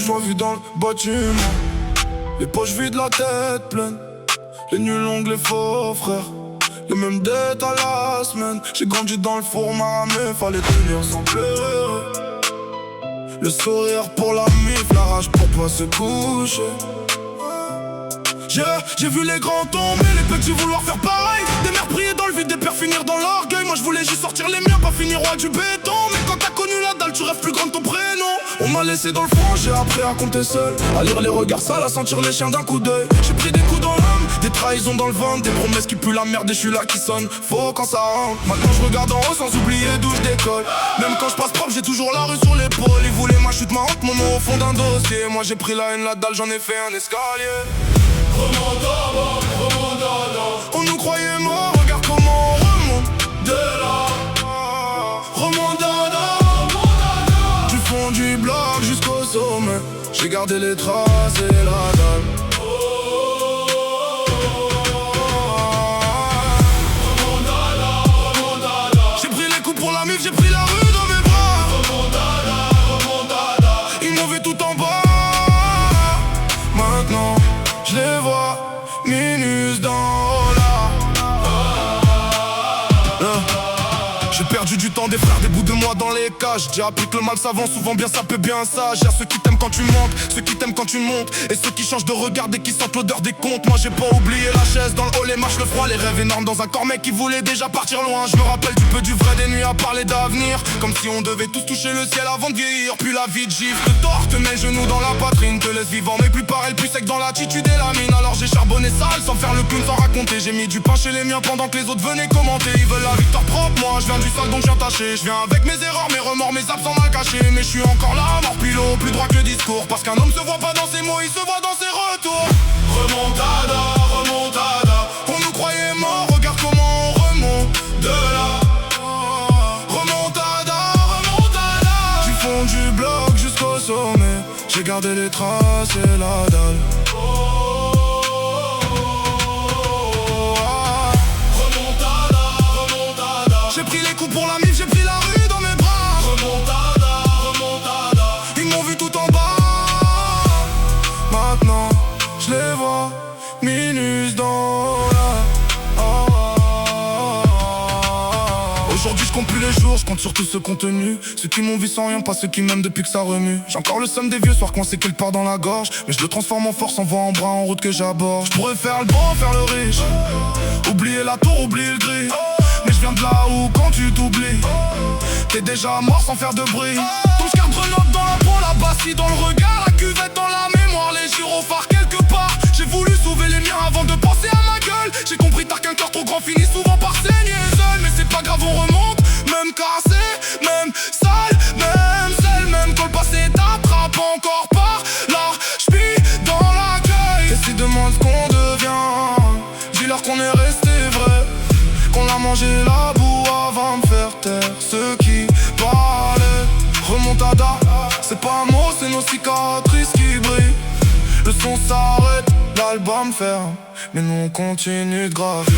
bourgeois vus dans le bâtiment. Les poches vides, la tête pleine. Les nuls ongles, les faux frères. Les mêmes dettes à la semaine. J'ai grandi dans le fourma, mais fallait tenir sans pleurer. Le sourire pour la mif, la rage pour pas se coucher. J'ai vu les grands tomber, les petits vouloir faire pareil. Des mères prier dans le vide, des pères finir dans l'orgueil. Moi je voulais juste sortir les miens, pas finir roi du béton. Mais quand t'as connu la dalle, tu rêves plus grand de ton prénom. On m'a laissé dans le fond, j'ai appris à compter seul. À lire les regards sales, à sentir les chiens d'un coup d'œil. J'ai pris des coups dans l'âme, des trahisons dans le ventre. Des promesses qui puent la merde et je suis là qui sonne faux quand ça rentre. Maintenant je regarde en haut sans oublier d'où je décolle. Même quand je passe propre, j'ai toujours la rue sur l'épaule. Ils voulaient ma chute, ma honte, mon nom au fond d'un dossier. Moi j'ai pris la haine, la dalle, j'en ai fait un escalier. Remontada, remontada. On nous croyait morts, regarde comment on remonte de là. Remontada, Remontada. du fond du bloc jusqu'au sommet. J'ai gardé les traces et la dalle. Remontada, remontada. J'ai pris les coups pour la mif, j'ai pris la rue dans mes bras. Remontada, remontada. Ils m'ont vu tout en bas. Maintenant je les vois, minus dans là. J'ai perdu du temps, des frères, des bouts de moi dans les cages. J'ai appris que le mal savant souvent bien sapé, bien sage. Y'a ceux qui t'aiment quand tu montes, ceux qui t'aiment quand tu montes, et ceux qui changent de regard dès qu'ils sentent l'odeur des comptes. Moi j'ai pas oublié la chaise dans le hall, les marches, le froid, les rêves énormes dans un corps mec qui voulait déjà partir loin. Je me rappelle du peu du vrai des nuits à parler d'avenir, comme si on devait tous toucher le ciel avant de vieillir. Puis la vie te gifle, te tord, te met le genou dans la poitrine, te laisse vivant mais plus pareil, plus sec dans l'attitude et la mine. Alors j'ai charbonné sale sans faire le clown, sans raconter. J'ai mis du pain chez les miens pendant que les autres venaient commenter. Ils veulent la victoire propre, moi je viens du sale donc je viens tâcher. Je viens avec mes erreurs, mes remords, mes absents mal cachés. Mais je suis encore là, mort pilot, plus droit que le discours. Parce qu'un homme se voit pas dans ses mots, il se voit dans ses retours. Remontada, remontada. On nous croyait morts, regarde comment on remonte de là. Remontada, Remontada. du fond du bloc jusqu'au sommet. J'ai gardé les traces et la dalle. Remontada, remontada. J'ai pris les coups pour la mif, j'ai pris la rue dans mes bras. Remontada, remontada. Ils m'ont vu tout en bas. Maintenant je les vois, minus dans la. Aujourd'hui je compte plus les jours, je compte surtout ce contenu. Ceux qui m'ont vu sans rien, pas ceux qui m'aiment depuis que ça remue. J'ai encore le somme des vieux soirs coincé quelque part dans la gorge. Mais je le transforme en force, en vent en bras, en route que j'aborde. Je pourrais faire le bon, faire le riche, oublier la tour, oublier le gris. Mais je viens de là où quand tu t'oublies, t'es déjà mort sans faire de bruit. Donc je garde Grenoble dans la peau, la bassie dans le regard, la cuvette dans la mémoire, les gyrophares quelque part. J'ai voulu sauver les miens avant de penser à ma gueule. J'ai compris tard qu'un cœur trop grand finit souvent par saigner seul. Mais c'est pas grave, on remonte, même cassé, même sale, même celle, même quand le passé t'attrape encore par là. J'pille dans l'accueil. Et s'ils demandent ce qu'on devient, dis-leur qu'on est resté vrai, qu'on a mangé la boue avant de faire taire ceux qui parlaient. Remontada, c'est pas un mot, c'est nos cicatrices qui brillent. Le son s'arrête, l'album ferme, mais nous on continue de gravir.